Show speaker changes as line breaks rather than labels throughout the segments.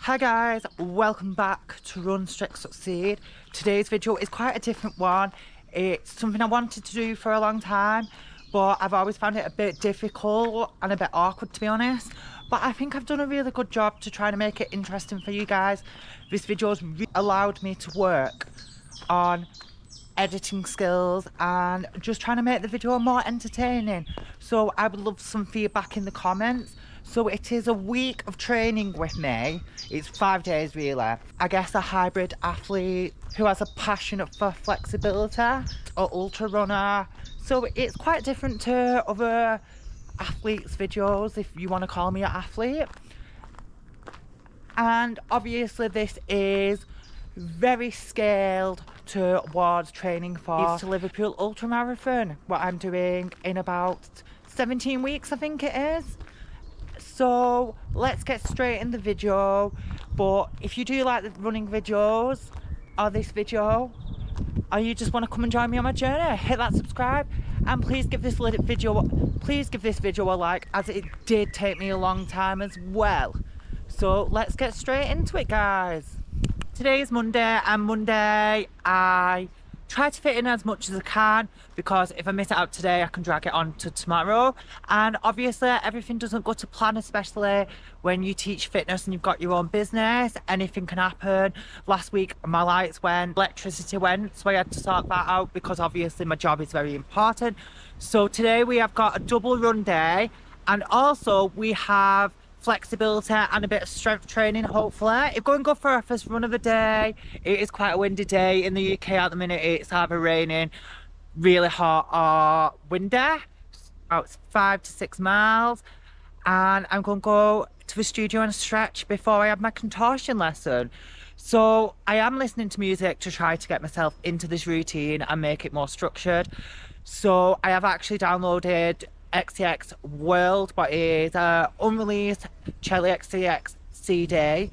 Hi guys, welcome back to Run Strict Succeed. Today's video is quite a different one. It's something I wanted to do for a long time, but I've always found it a bit difficult and a bit awkward, to be honest. But I think I've done a really good job to try to make it interesting for you guys. This video has allowed me to work on editing skills and just trying to make the video more entertaining. So I would love some feedback in the comments. So it is a week of training with me. It's 5 days really. I guess a hybrid athlete who has a passion for flexibility, an ultra runner. So it's quite different to other athletes' videos, if you want to call me an athlete. And obviously this is very scaled towards training for the Liverpool ultra marathon, what I'm doing in about 17 weeks, I think it is. So let's get straight in the video. But if you do like the running videos or this video, or you just want to come and join me on my journey, hit that subscribe and please give this video a like, as it did take me a long time as well. So let's get straight into it, guys. Today is Monday, and Monday I try to fit in as much as I can, because if I miss it out today I can drag it on to tomorrow. And obviously everything doesn't go to plan, especially when you teach fitness and you've got your own business. Anything can happen. Last week my lights went, electricity went, so I had to sort that out, because obviously my job is very important. So today we have got a double run day, and also we have flexibility and a bit of strength training, hopefully. If going good for our first run of the day. It is quite a windy day in the UK at the minute. It's either raining, really hot, or windy. About 5 to 6 miles, and I'm going to go to the studio and stretch before I have my contortion lesson. So I am listening to music to try to get myself into this routine and make it more structured. So I have actually downloaded XTX World, but is unreleased Charlie XTX CD.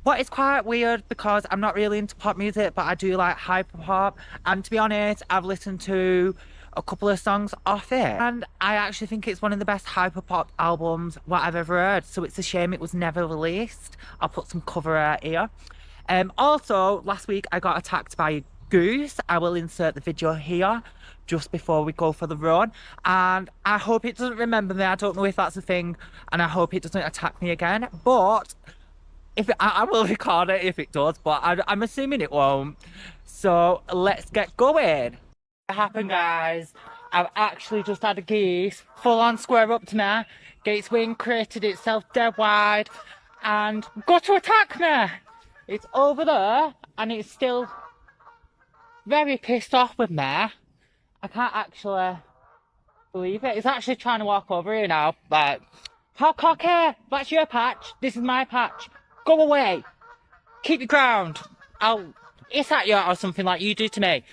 What is quite weird, because I'm not really into pop music, but I do like hyper pop, and to be honest I've listened to a couple of songs off it and I actually think it's one of the best hyper pop albums what I've ever heard. So it's a shame it was never released. I'll put some cover art here. Also last week I got attacked by a goose. I will insert the video here just before we go for the run, and I hope it doesn't remember me. I don't know if that's a thing, and I hope it doesn't attack me again, but if I will record it if it does, but I'm assuming it won't. So let's get going. What happened, guys? I've actually just had a geese full on square up to me. Gate's wing created itself dead wide and got to attack me. It's over there and it's still very pissed off with me. I can't actually believe it. It's actually trying to walk over here now. Like, how cocky? That's your patch. This is my patch. Go away. Keep your ground. I'll hiss at you or something like you do to me.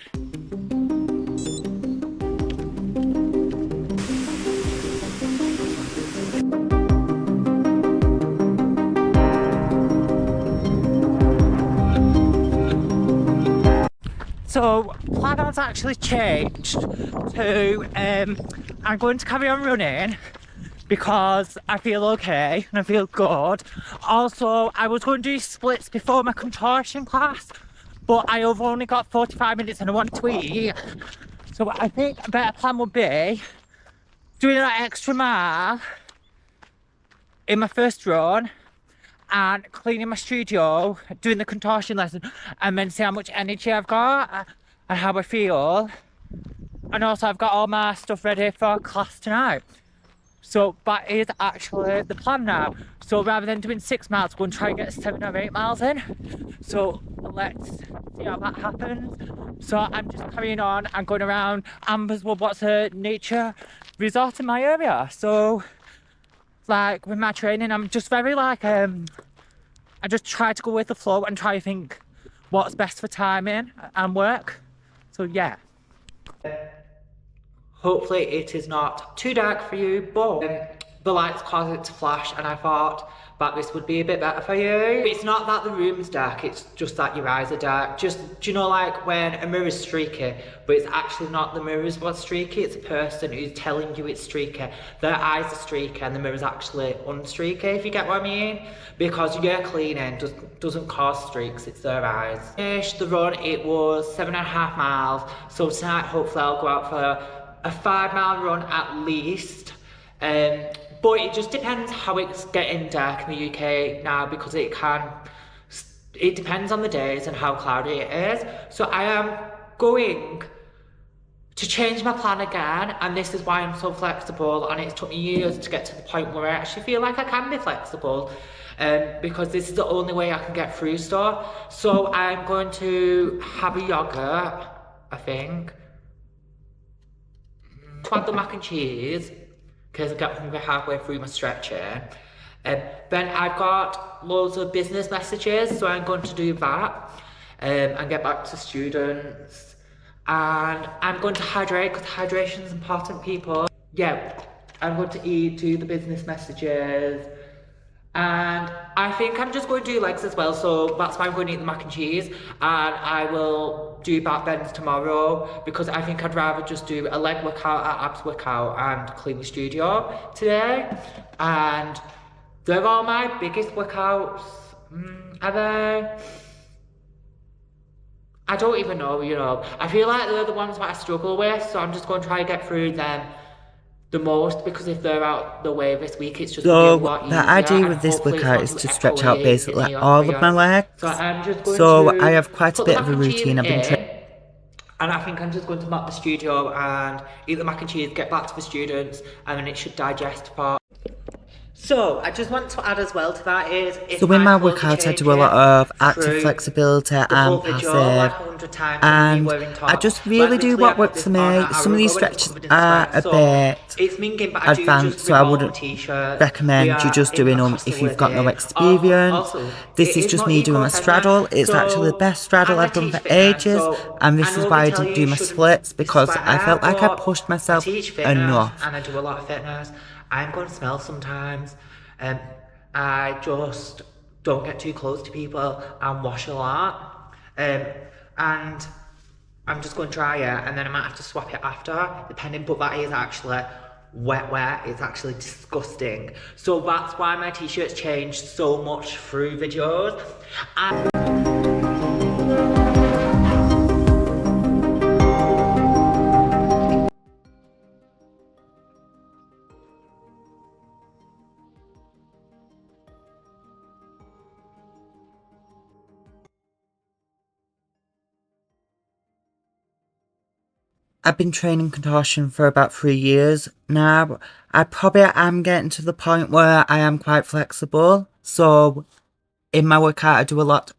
So plan has actually changed to I'm going to carry on running because I feel okay and I feel good. Also I was going to do splits before my contortion class, but I have only got 45 minutes and I want to eat. So I think a better plan would be doing that extra mile in my first run and cleaning my studio, doing the contortion lesson, and then see how much energy I've got and how I feel. And also I've got all my stuff ready for class tonight. So that is actually the plan now. So rather than doing 6 miles, go and try and get 7 or 8 miles in. So let's see how that happens. So I'm just carrying on and going around Amberswood, what's a nature resort in my area. So like with my training, I'm just very like I just try to go with the flow and try to think what's best for timing and work. So yeah, hopefully it is not too dark for you, but the lights cause it to flash, and I thought that this would be a bit better for you. It's not that the room's dark, it's just that your eyes are dark. Just, do you know, like when a mirror's streaky, but it's actually not the mirror's what's streaky, it's a person who's telling you it's streaky. Their eyes are streaky and the mirror's actually unstreaky, if you get what I mean. Because your cleaning doesn't cause streaks, it's their eyes. Finished the run, it was 7.5 miles. So tonight, hopefully I'll go out for a 5-mile run at least. But it just depends how it's getting dark in the UK now, because it depends on the days and how cloudy it is. So I am going to change my plan again, and this is why I'm so flexible, and it's took me years to get to the point where I actually feel like I can be flexible, because this is the only way I can get through stuff. So I'm going to have a yogurt, I think, to add the mac and cheese, because I get hungry halfway through my stretching. Then I've got loads of business messages, so I'm going to do that and get back to students. And I'm going to hydrate, because hydration is important, people. Yeah, I'm going to eat, do the business messages, and I think I'm just going to do legs as well, so that's why I'm going to eat the mac and cheese, and I will do back bends tomorrow, because I think I'd rather just do a leg workout, an abs workout, and clean the studio today. And they're all my biggest workouts, are they? I don't even know, you know. I feel like they're the ones that I struggle with, so I'm just going to try and get through them the most, because if they're out the way this week, it's just
so
a lot easier.
the idea with this workout is to stretch out basically all of my legs.
So
I have quite a bit of a routine. I've been
and I think I'm just going to mop the studio and eat the mac and cheese, get back to the students, and then it should digest for. So I just want to add as well to that is,
so in my workout I do a lot of active flexibility and passive, and I just really do what works for me. Some of these stretches are a bit advanced, so I wouldn't recommend you just doing them if you've got no experience. This is just me doing my straddle. It's actually the best straddle I've done for ages, and this is why I didn't do my splits, because I felt like I pushed myself enough.
And I do a lot of fitness. I'm going to smell sometimes. I just don't get too close to people and wash a lot. And I'm just going to try it, and then I might have to swap it after, depending, but that is actually wet. It's actually disgusting. So that's why my t-shirts changed so much through videos.
I've been training contortion for about 3 years now. I probably am getting to the point where I am quite flexible. So in my workout I do a lot.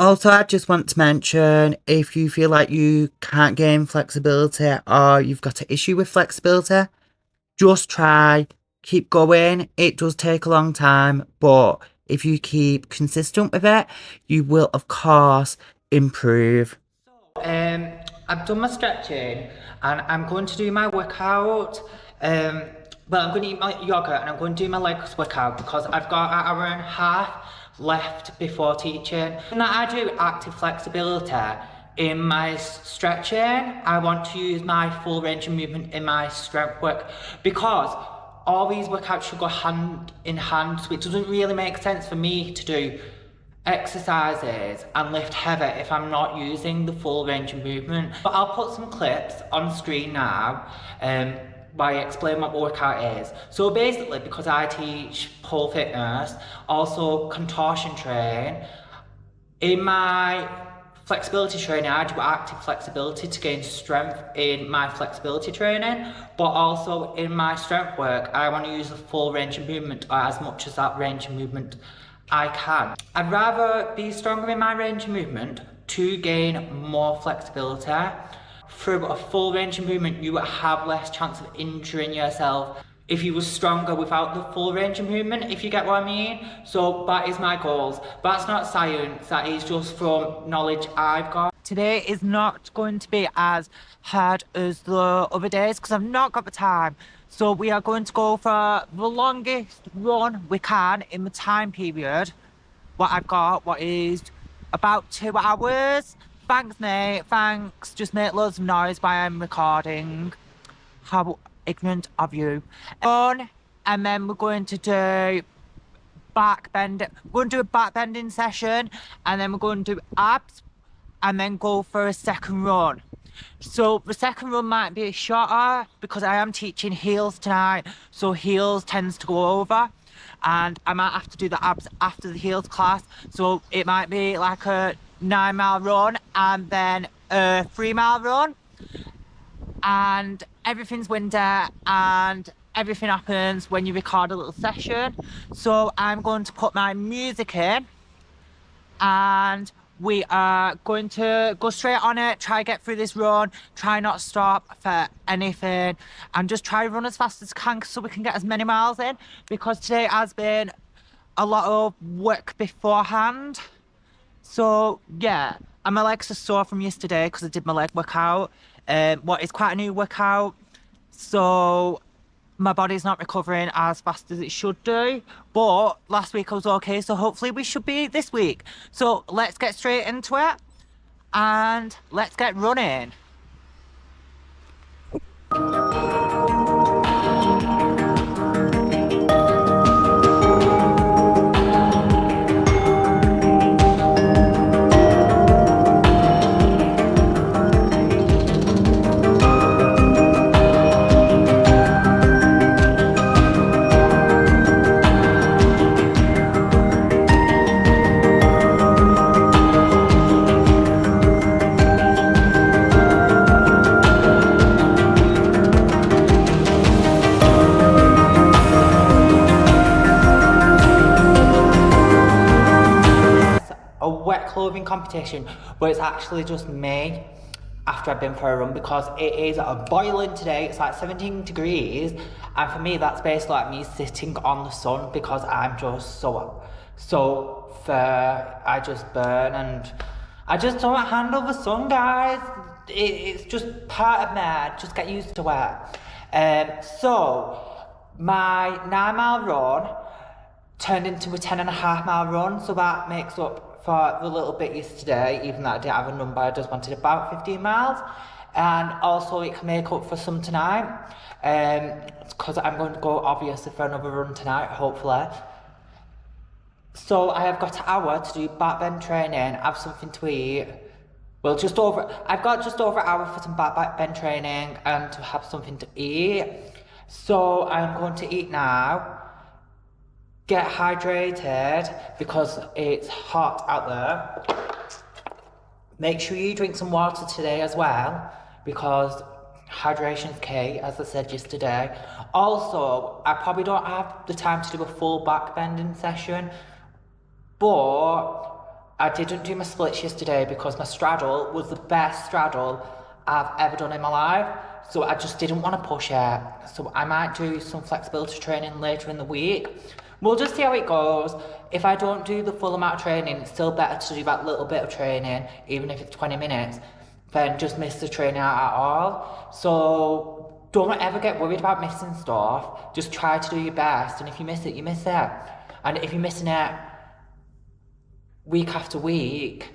Also, I just want to mention, if you feel like you can't gain flexibility or you've got an issue with flexibility, just try, keep going. It does take a long time, but if you keep consistent with it, you will, of course, improve.
I've done my stretching, and I'm going to do my workout. Well, I'm going to eat my yogurt, and I'm going to do my legs workout, because I've got an hour and a half left before teaching. And I do active flexibility in my stretching. I want to use my full range of movement in my strength work, because all these workouts should go hand in hand, so it doesn't really make sense for me to do exercises and lift heavy if I'm not using the full range of movement. But I'll put some clips on screen now while I explain what the workout is. So basically, because I teach pole fitness, also contortion train, in my flexibility training, I do active flexibility to gain strength in my flexibility training, but also in my strength work, I want to use the full range of movement, or as much as that range of movement I can. I'd rather be stronger in my range of movement to gain more flexibility. Through a full range of movement, you would have less chance of injuring yourself if you were stronger without the full range of movement, if you get what I mean. So that is my goals. That's not science, that is just from knowledge I've got. Today is not going to be as hard as the other days because I've not got the time. So we are going to go for the longest run we can in the time period. What I've got, what is about 2 hours. Thanks, mate. Thanks. Just make loads of noise while I'm recording. How ignorant of you. And then we're going to do back bend. We're going to do a back bending session, and then we're going to do abs, and then go for a second run. So the second run might be shorter because I am teaching heels tonight, so heels tends to go over, and I might have to do the abs after the heels class, so it might be like a 9-mile run and then a 3-mile run, and everything's windy and everything happens when you record a little session. So I'm going to put my music in and we are going to go straight on it, try get through this run, try not stop for anything, and just try run as fast as I can so we can get as many miles in, because today has been a lot of work beforehand. So yeah, and my legs are sore from yesterday because I did my leg workout, what is quite a new workout, so my body's not recovering as fast as it should do, but last week I was okay, so hopefully we should be this week. So let's get straight into it and let's get running. A wet clothing competition, but it's actually just me after I've been for a run, because it is boiling today. It's like 17 degrees, and for me that's basically like me sitting on the sun because I'm just so fair. I just burn and I just don't handle the sun, guys. It's just part of me. Just get used to it. So my 9-mile run turned into a 10.5-mile run, so that makes up for the little bit yesterday, even though I didn't have a number. I just wanted about 15 miles, and also it can make up for some tonight, because I'm going to go obviously for another run tonight, hopefully. So I have got an hour to do back bend training, have something to eat. Well, I've got just over an hour for some back bend training and to have something to eat. So I'm going to eat now. Get hydrated because it's hot out there. Make sure you drink some water today as well, because hydration's key, as I said yesterday. Also, I probably don't have the time to do a full back bending session, but I didn't do my splits yesterday because my straddle was the best straddle I've ever done in my life. So I just didn't want to push it. So I might do some flexibility training later in the week. We'll just see how it goes. If I don't do the full amount of training, it's still better to do that little bit of training, even if it's 20 minutes, than just miss the training out at all. So don't ever get worried about missing stuff. Just try to do your best, and if you miss it, you miss it. And if you're missing it week after week,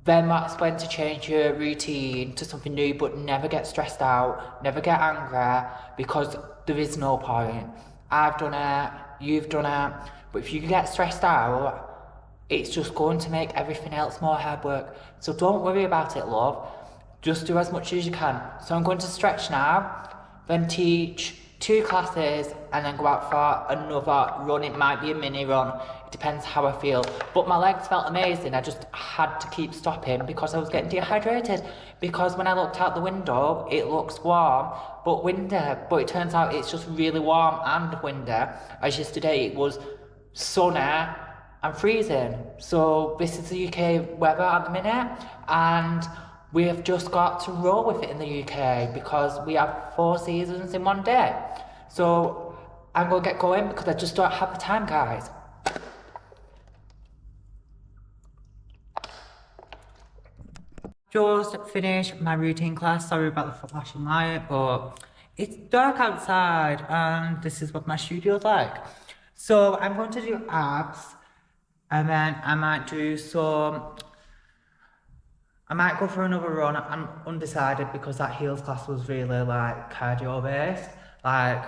then that's when to change your routine to something new, but never get stressed out, never get angry, because there is no point. I've done it, you've done it, but if you get stressed out, it's just going to make everything else more hard work. So don't worry about it, love. Just do as much as you can. So I'm going to stretch now, then teach 2 classes, and then go out for another run. It might be a mini run, it depends how I feel. But my legs felt amazing. I just had to keep stopping because I was getting dehydrated. Because when I looked out the window, it looks warm but windy, but it turns out it's just really warm and windy. As yesterday it was sunny I'm freezing. So this is the UK weather at the minute, and we have just got to roll with it in the UK because we have 4 seasons in one day. So I'm gonna get going because I just don't have the time, guys. Just finished my routine class. Sorry about the flashing light, but it's dark outside and this is what my studio's like. So I'm going to do abs, and then I might go for another run. I'm undecided because that heels class was really like cardio based. Like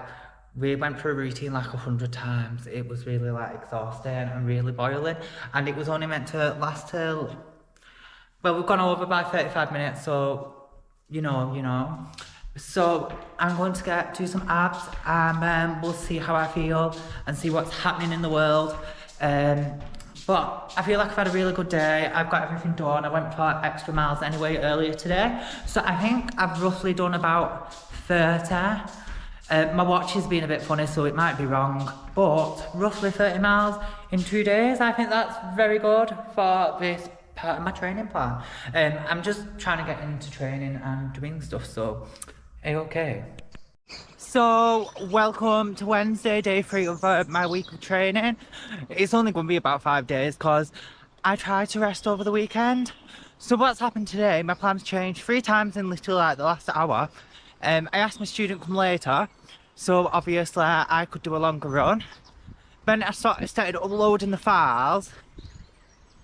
we went through a routine like 100 times. It was really like exhausting and really boiling, and it was only meant to last till, well, we've gone over by 35 minutes, so you know. So I'm going to do some abs, and we'll see how I feel and see what's happening in the world. But I feel like I've had a really good day. I've got everything done. I went for extra miles anyway earlier today. So I think I've roughly done about 30. My watch has been a bit funny, so it might be wrong, but roughly 30 miles in 2 days. I think that's very good for this part of my training plan. I'm just trying to get into training and doing stuff, so okay. So welcome to Wednesday, day 3 of my week of training. It's only going to be about 5 days because I tried to rest over the weekend. So what's happened today, my plans changed 3 times in literally like the last hour. I asked my student to come later, so obviously I could do a longer run. Then I started uploading the files,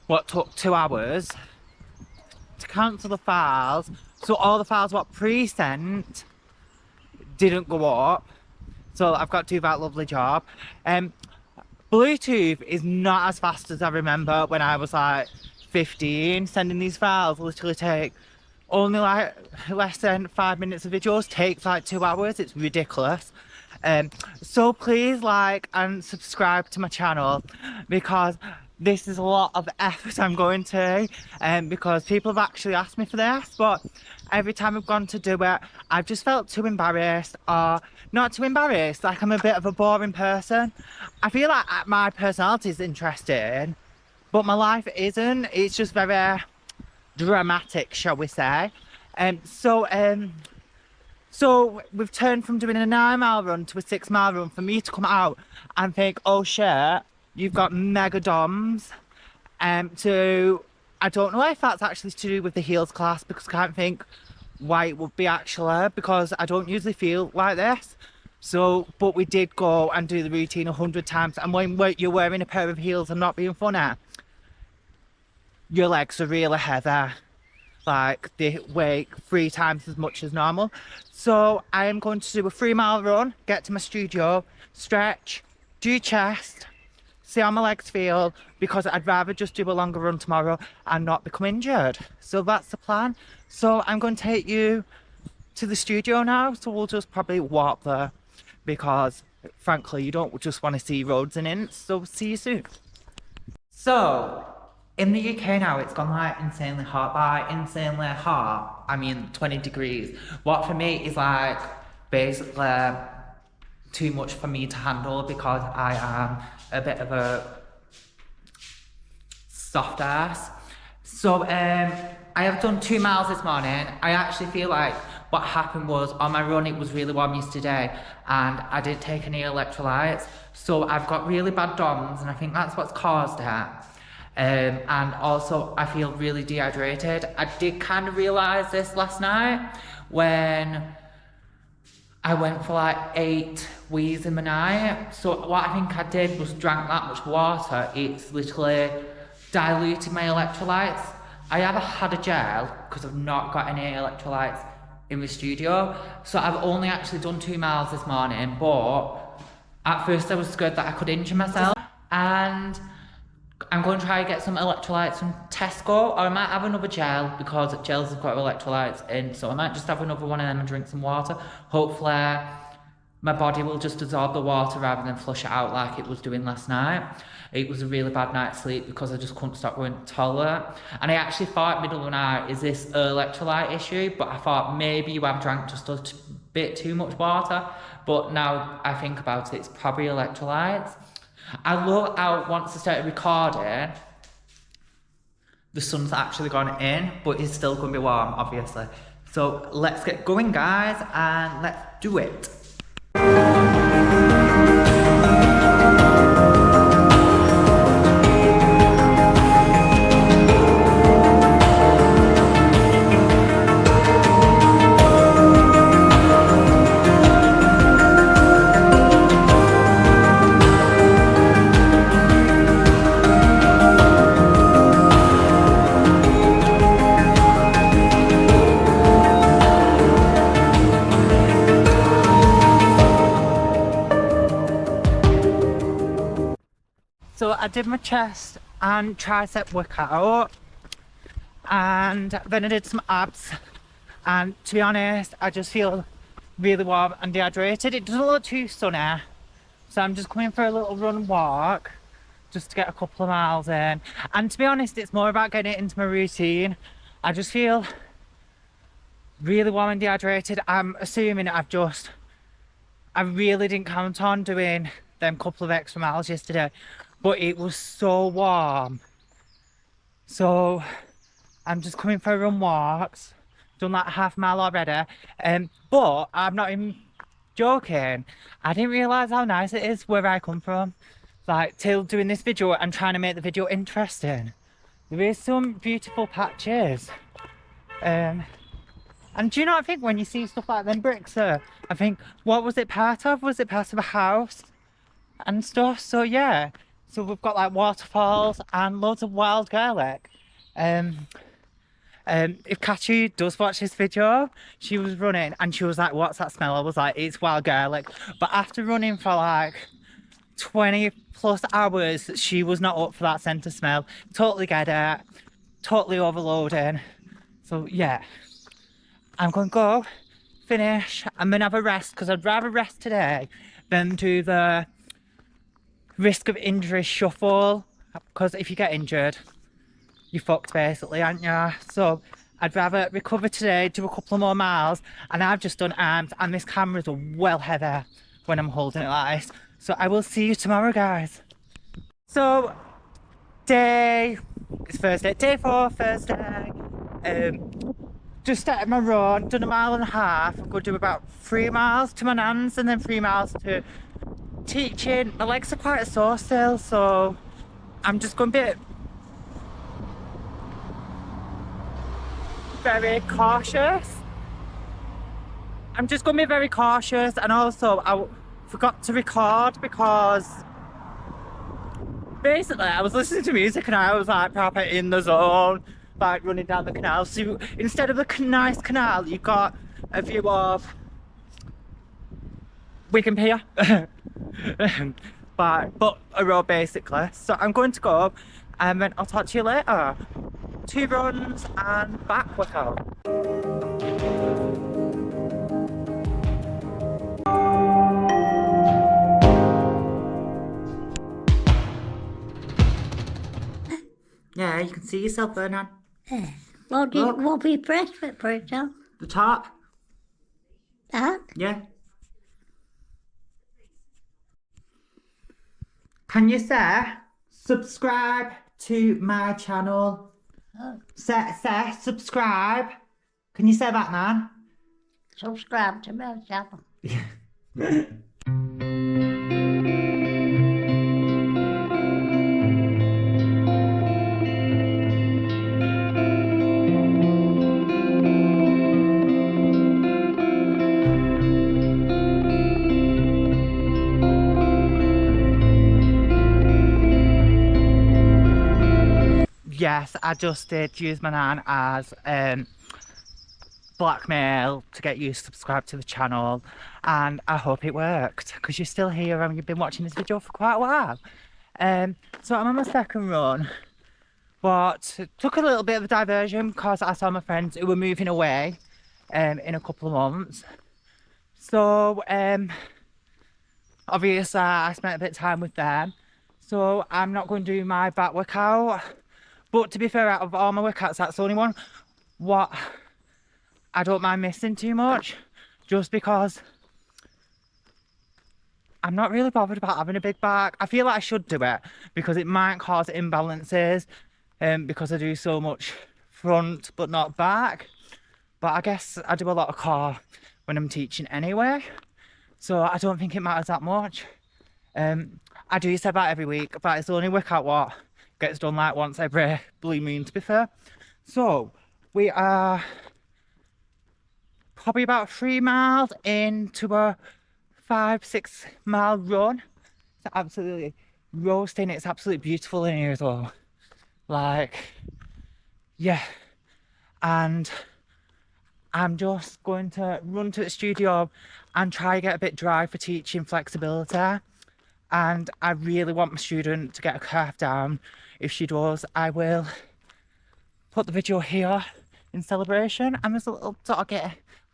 what took 2 hours to cancel the files. So all the files what pre-sent didn't go up, so I've got to do that lovely job. Bluetooth is not as fast as I remember when I was like 15. Sending these files literally take only like less than 5 minutes of videos, takes like 2 hours. It's ridiculous. So please like and subscribe to my channel because this is a lot of effort I'm going to, because people have actually asked me for this, but every time I've gone to do it, I've just felt too embarrassed, or not too embarrassed, like I'm a bit of a boring person. I feel like my personality is interesting, but my life isn't. It's just very dramatic, shall we say. So we've turned from doing a 9-mile run to a 6-mile run for me to come out and think, oh shit, you've got mega DOMs. I don't know if that's actually to do with the heels class, because I can't think why it would be actually, because I don't usually feel like this. So, but we did go and do the routine 100 times, and when you're wearing a pair of heels and not being funny, your legs are really heavy. Like they weigh 3 times as much as normal. So I am going to do a 3-mile run, get to my studio, stretch, do chest, see how my legs feel, because I'd rather just do a longer run tomorrow and not become injured. So that's the plan. So I'm going to take you to the studio now, so we'll just probably walk there because frankly you don't just want to see roads and inns. So see you soon. So in the UK now, it's gone like insanely hot. By insanely hot, I mean 20 degrees. What for me is like basically too much for me to handle because I am a bit of a soft ass. So I have done 2 miles this morning. I actually feel like what happened was on my run it was really warm yesterday and I didn't take any electrolytes. So I've got really bad DOMs and I think that's what's caused it. And also I feel really dehydrated. I did kind of realise this last night when I went for like 8 wheeze in the night. So what I think I did was drank that much water. It's literally diluted my electrolytes. I haven't had a gel because I've not got any electrolytes in the studio. So I've only actually done 2 miles this morning, but at first I was scared that I could injure myself. And I'm going to try and get some electrolytes from Tesco, or I might have another gel because gels have got electrolytes in, so I might just have another one of them and drink some water. Hopefully my body will just absorb the water rather than flush it out like it was doing last night. It was a really bad night's sleep because I just couldn't stop going to the toilet. And I actually thought middle of the night, is this electrolyte issue? But I thought maybe you have drank just a bit too much water. But now I think about it, it's probably electrolytes. I look out once I started recording, the sun's actually gone in, but it's still going to be warm, obviously. So let's get going, guys, and let's do it. So I did my chest and tricep workout, and then I did some abs, and to be honest, I just feel really warm and dehydrated. It doesn't look too sunny, so I'm just coming for a little run walk just to get a couple of miles in. And to be honest, it's more about getting it into my routine. I just feel really warm and dehydrated. I'm assuming I really didn't count on doing them couple of extra miles yesterday, but it was so warm. So I'm just coming for run walks, done like half a mile already. But I'm not even joking, I didn't realise how nice it is where I come from. Like, till doing this video and trying to make the video interesting, there is some beautiful patches. And do you know what I think when you see stuff like them bricks there? I think, what was it part of? Was it part of a house and stuff? So yeah, so we've got like waterfalls and loads of wild garlic. If Kachi does watch this video, she was running and she was like, what's that smell? I was like, it's wild garlic. But after running for like 20 plus hours, she was not up for that scent of smell. Totally get it, totally overloading. So yeah, I'm going to go finish and then have a rest, because I'd rather rest today than do the risk of injury shuffle, because if you get injured, you're fucked basically, aren't you? So I'd rather recover today, do a couple of more miles, and I've just done arms, and this camera's well heavy when I'm holding it like this. So I will see you tomorrow, guys. So it's Thursday, day 4, Thursday. Just started my run, done a mile and a half. I'm going to do about 3 miles to my nan's and then 3 miles to teaching. My legs are quite sore still, so I'm just going to be very cautious. I'm just going to be very cautious, and also I forgot to record because basically I was listening to music and I was like proper in the zone, like running down the canal. So instead of the nice canal, you got a view of Wigan Pier. but a road basically. So I'm going to go and then I'll talk to you later. 2 runs and back workout. Yeah, you can see yourself there, Nan.
Yeah. What do you press for itself?
The top.
That?
Yeah. Can you say subscribe to my channel?
Oh.
Say subscribe. Can you say that, Nan?
Subscribe to my channel.
Yes, I just did use my nan as blackmail to get you to subscribe to the channel, and I hope it worked, because you're still here and you've been watching this video for quite a while. So I'm on my second run, but it took a little bit of a diversion because I saw my friends who were moving away in a couple of months. So obviously I spent a bit of time with them, so I'm not going to do my back workout. But to be fair, out of all my workouts, that's the only one what I don't mind missing too much, just because I'm not really bothered about having a big back. I feel like I should do it because it might cause imbalances because I do so much front but not back. But I guess I do a lot of core when I'm teaching anyway, so I don't think it matters that much. I do say that every week, but it's the only workout what gets done like once every blue moon, to be fair. So we are probably about 3 miles into a 5-6 mile run. It's absolutely roasting. It's absolutely beautiful in here as well. Like, yeah. And I'm just going to run to the studio and try to get a bit dry for teaching flexibility. And I really want my student to get a curve down. If she does, I will put the video here in celebration. And there's a little doggy,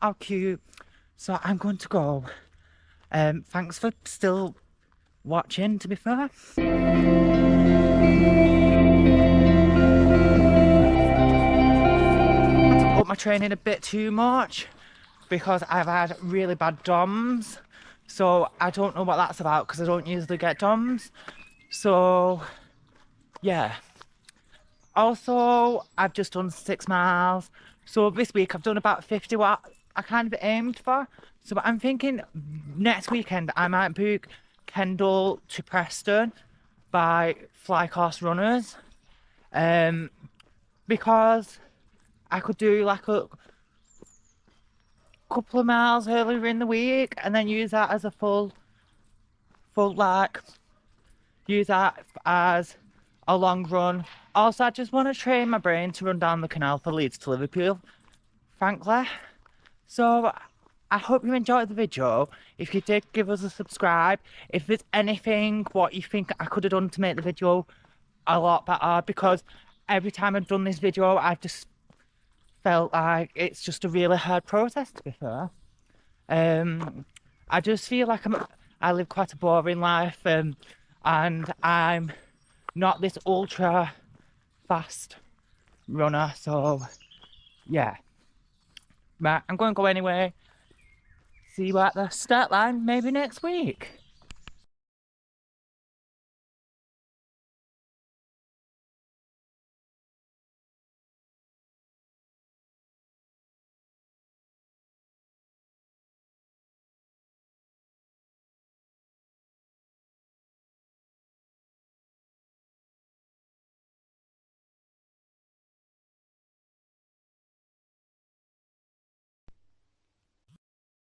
how cute. So I'm going to go. Thanks for still watching, to be fair. I up my training a bit too much because I've had really bad DOMs. So I don't know what that's about because I don't usually get DOMs. So yeah. Also, I've just done 6 miles. So this week I've done about 50 what I kind of aimed for. So I'm thinking next weekend I might book Kendal to Preston by Fly Course Runners. Because I could do like a couple of miles earlier in the week and then use that as a full like, use that as a long run. Also, I just want to train my brain to run down the canal for Leeds to Liverpool, frankly. So I hope you enjoyed the video. If you did, give us a subscribe. If there's anything what you think I could have done to make the video a lot better, because every time I've done this video I've just felt like it's just a really hard process, to be fair. I just feel like I live quite a boring life, and I'm not this ultra fast runner, so yeah. Right, I'm going to go anyway. See you at the start line maybe next week.